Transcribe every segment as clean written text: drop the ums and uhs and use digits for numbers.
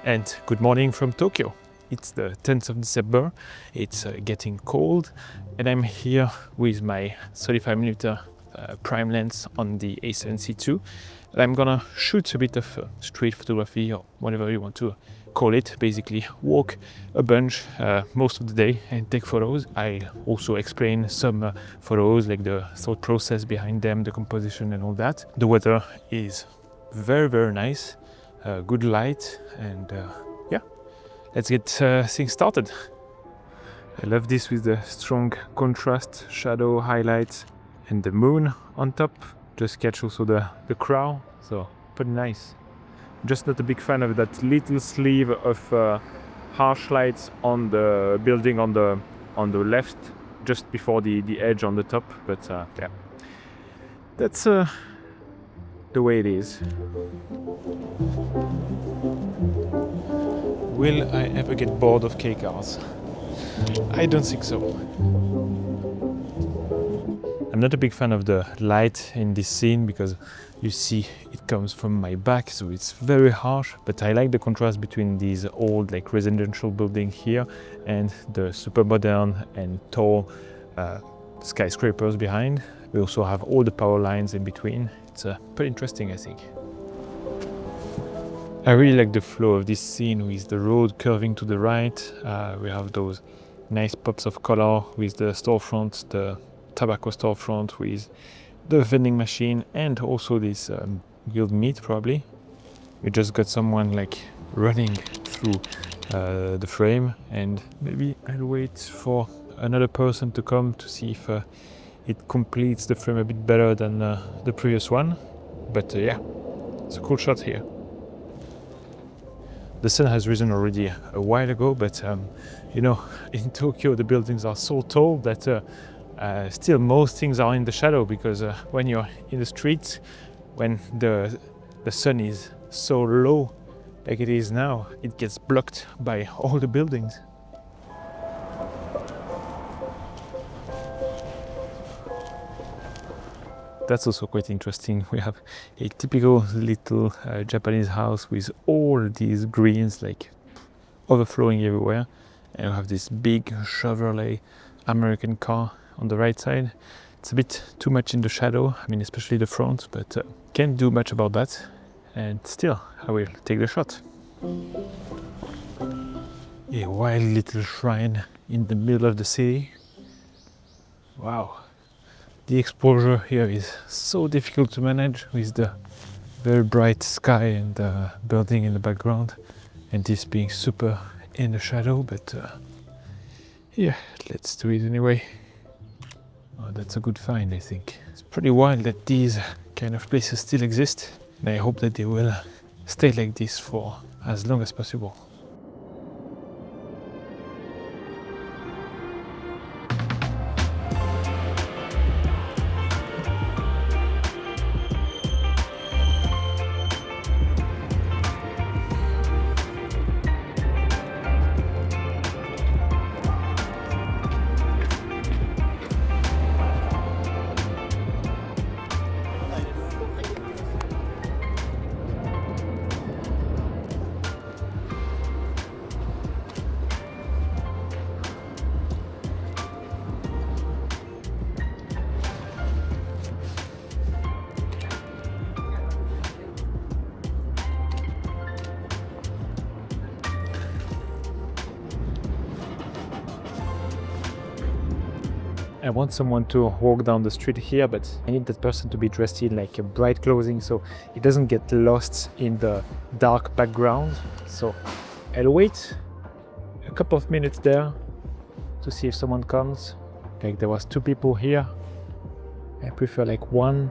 and good morning from Tokyo. It's the 10th of December, it's getting cold, and I'm here with my 35mm prime lens on the a7CII. And I'm gonna shoot a bit of street photography, or whatever you want to call it, basically walk a bunch most of the day and take photos. I also explain some photos, like the thought process behind them, the composition and all that. The weather is very nice, good light, and yeah, let's get things started. I love this with the strong contrast, shadow, highlights, and the moon on top. Just catch also the crown, so pretty nice. Just not a big fan of that little sleeve of harsh lights on the building on the left, just before the edge on the top. But yeah, that's the way it is. Will I ever get bored of K cars? I don't think so. I'm not a big fan of the light in this scene because you see it comes from my back, so it's very harsh, but I like the contrast between these old like residential buildings here and the super modern and tall skyscrapers behind. We also have all the power lines in between. It's pretty interesting, I think. I really like the flow of this scene with the road curving to the right. We have those nice pops of color with the storefront, the tobacco storefront with the vending machine, and also this grilled meat probably. We just got someone like running through the frame, and maybe I'll wait for another person to come to see if it completes the frame a bit better than the previous one. But yeah, it's a cool shot here. The sun has risen already a while ago, but you know, in Tokyo the buildings are so tall that still most things are in the shadow, because when you're in the streets, when the sun is so low like it is now, it gets blocked by all the buildings. That's also quite interesting. We have a typical little Japanese house with all these greens like overflowing everywhere, and we have this big Chevrolet American car on the right side. It's a bit too much in the shadow, I mean especially the front, but can't do much about that, and still I will take the shot. A wild little shrine in the middle of the city. Wow. The exposure here is so difficult to manage with the very bright sky and the building in the background, and this being super in the shadow, but yeah, let's do it anyway. Oh, that's a good find, I think. It's pretty wild that these kind of places still exist, and I hope that they will stay like this for as long as possible. I want someone to walk down the street here, but I need that person to be dressed in like a bright clothing so it doesn't get lost in the dark background. So I'll wait a couple of minutes there to see if someone comes. Like there was 2 people here. I prefer like 1.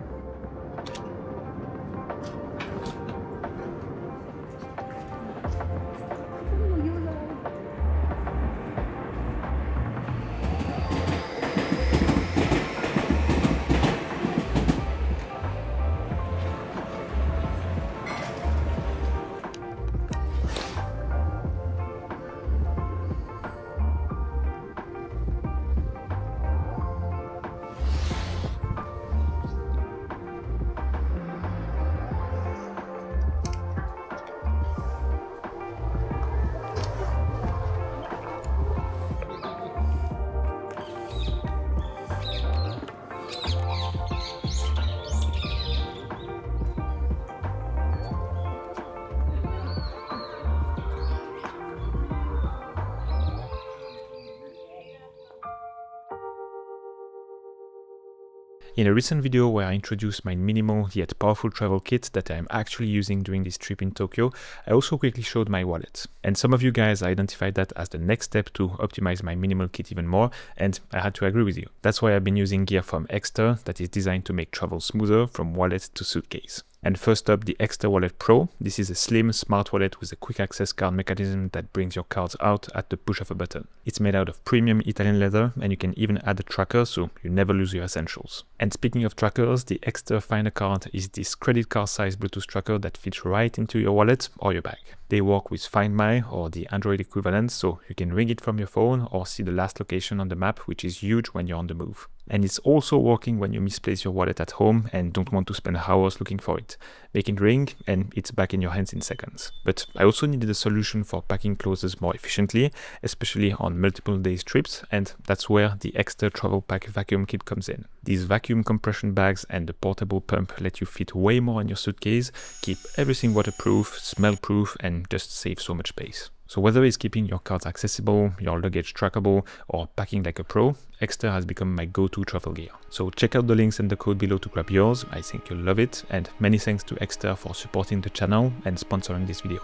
In a recent video where I introduced my minimal yet powerful travel kit that I'm actually using during this trip in Tokyo, I also quickly showed my wallet. And some of you guys identified that as the next step to optimize my minimal kit even more, and I had to agree with you. That's why I've been using gear from Exter that is designed to make travel smoother from wallet to suitcase. And first up, the Exter Wallet Pro. This is a slim, smart wallet with a quick access card mechanism that brings your cards out at the push of a button. It's made out of premium Italian leather, and you can even add a tracker so you never lose your essentials. And speaking of trackers, the Exter Finder Card is this credit card size Bluetooth tracker that fits right into your wallet or your bag. They work with Find My or the Android equivalent, so you can ring it from your phone or see the last location on the map, which is huge when you're on the move. And it's also working when you misplace your wallet at home and don't want to spend hours looking for it. Make it ring and it's back in your hands in seconds. But I also needed a solution for packing clothes more efficiently, especially on multiple days trips, and that's where the Exter Travel Pack Vacuum Kit comes in. These vacuum compression bags and the portable pump let you fit way more in your suitcase, keep everything waterproof, smell-proof, and just save so much space. So whether it's keeping your cards accessible, your luggage trackable, or packing like a pro, Exter has become my go-to travel gear. So check out the links and the code below to grab yours. I think you'll love it, and many thanks to Exter for supporting the channel and sponsoring this video.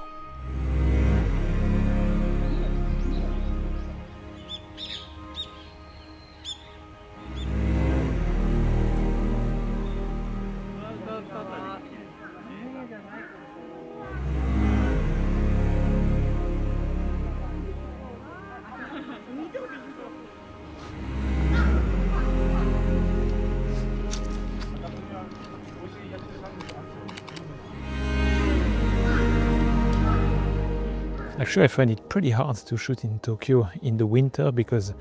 Actually, I find it pretty hard to shoot in Tokyo in the winter because,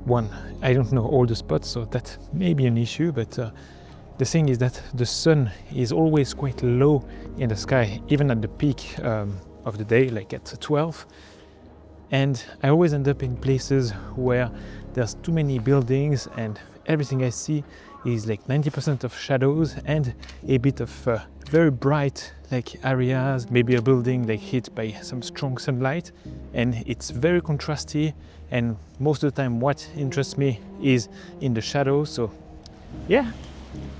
one, I don't know all the spots, so that may be an issue, but the thing is that the sun is always quite low in the sky, even at the peak of the day, like at 12. And I always end up in places where there's too many buildings and everything I see is like 90% of shadows and a bit of very bright like areas, maybe a building like hit by some strong sunlight, and it's very contrasty, and most of the time what interests me is in the shadows. So yeah,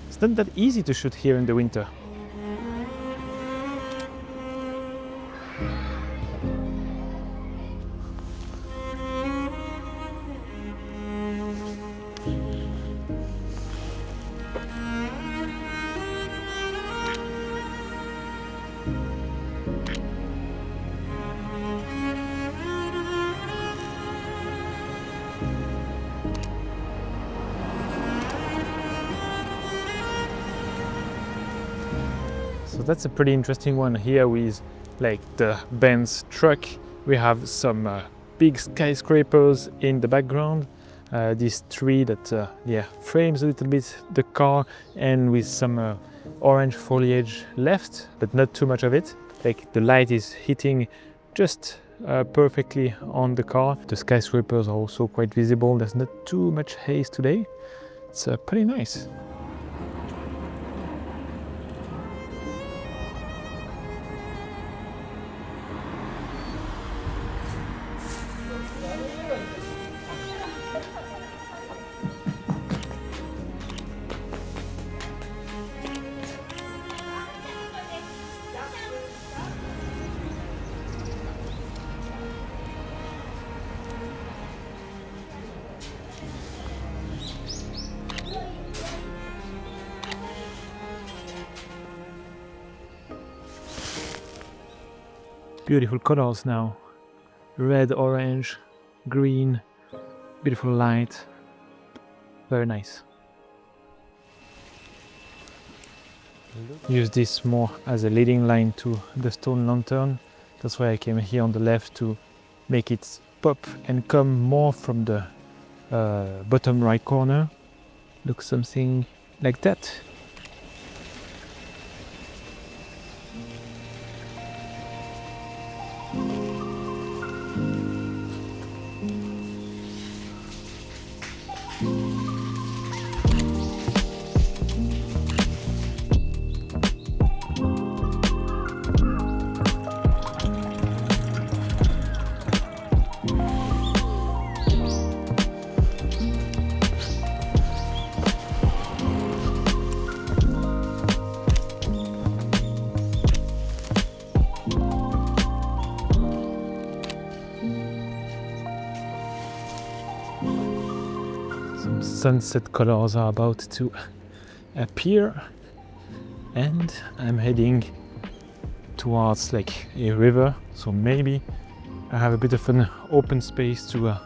it's not that easy to shoot here in the winter. So that's a pretty interesting one here with like the Benz truck. We have some big skyscrapers in the background. This tree that frames a little bit the car, and with some orange foliage left, but not too much of it. Like the light is hitting just perfectly on the car. The skyscrapers are also quite visible. There's not too much haze today. It's pretty nice. Beautiful colors now. Red, orange, green, beautiful light. Very nice. Use this more as a leading line to the stone lantern. That's why I came here on the left to make it pop and come more from the bottom right corner. Looks something like that. sunset colors are about to appear, and I'm heading towards like a river, so maybe I have a bit of an open space to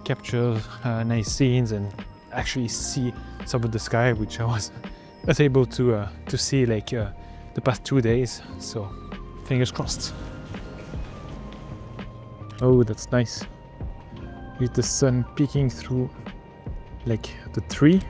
capture nice scenes and actually see some of the sky, which I was not able to see like the past 2 days, so fingers crossed. Oh, that's nice, with the sun peeking through like the tree.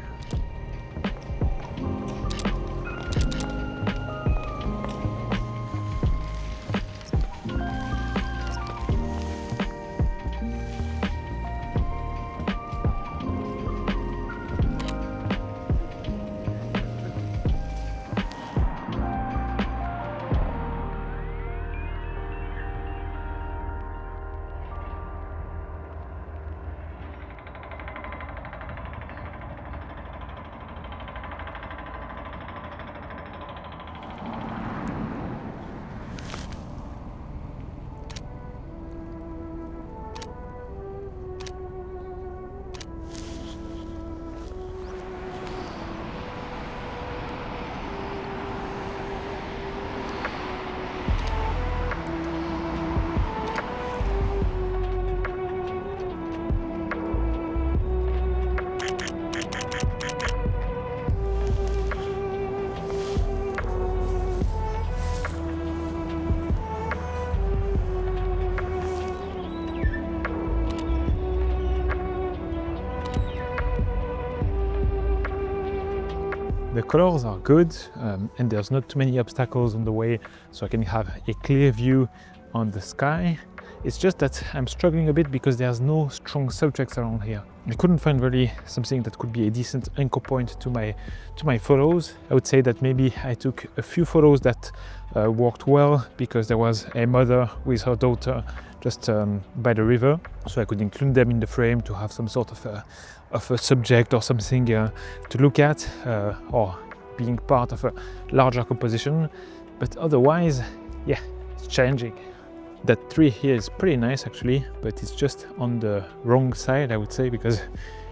The colors are good, and there's not too many obstacles on the way, so I can have a clear view on the sky. It's just that I'm struggling a bit because there's no strong subjects around here. I couldn't find really something that could be a decent anchor point to my photos. I would say that maybe I took a few photos that worked well because there was a mother with her daughter just by the river, so I could include them in the frame to have some sort of a subject or something to look at, or being part of a larger composition. But otherwise, yeah, it's challenging. That tree here is pretty nice actually, but it's just on the wrong side, I would say, because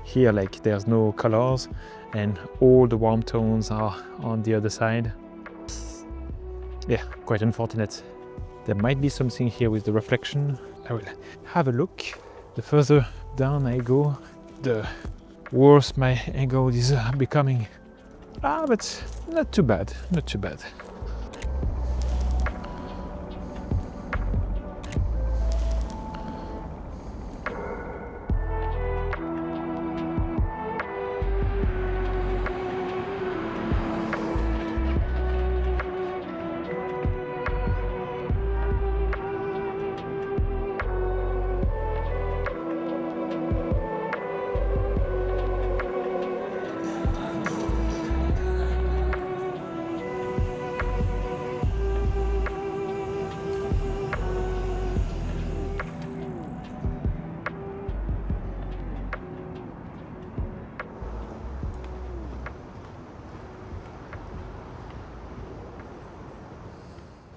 here like there's no colors and all the warm tones are on the other side. Yeah, quite unfortunate. There might be something here with the reflection. I will have a look. The further down I go, the worse my angle is becoming. But not too bad, not too bad.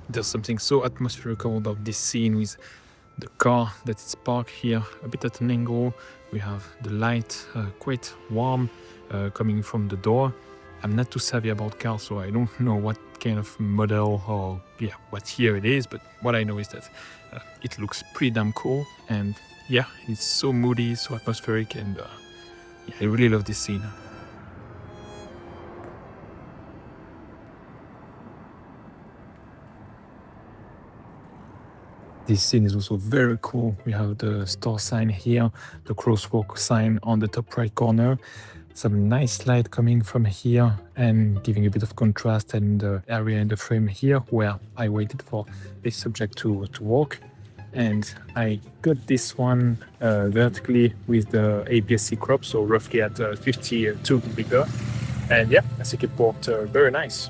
There's something so atmospherical about this scene with the car that is parked here a bit at an angle. We have the light quite warm coming from the door. I'm not too savvy about cars, so I don't know what kind of model or what year it is, but what I know is that it looks pretty damn cool, and yeah, it's so moody, so atmospheric, and I really love this scene. This scene is also very cool. We have the store sign here, the crosswalk sign on the top right corner, some nice light coming from here and giving a bit of contrast and the area in the frame here where I waited for this subject to walk. And I got this one vertically with the APS-C crop, so roughly at 52 millimeter. And yeah, I think it worked very nice.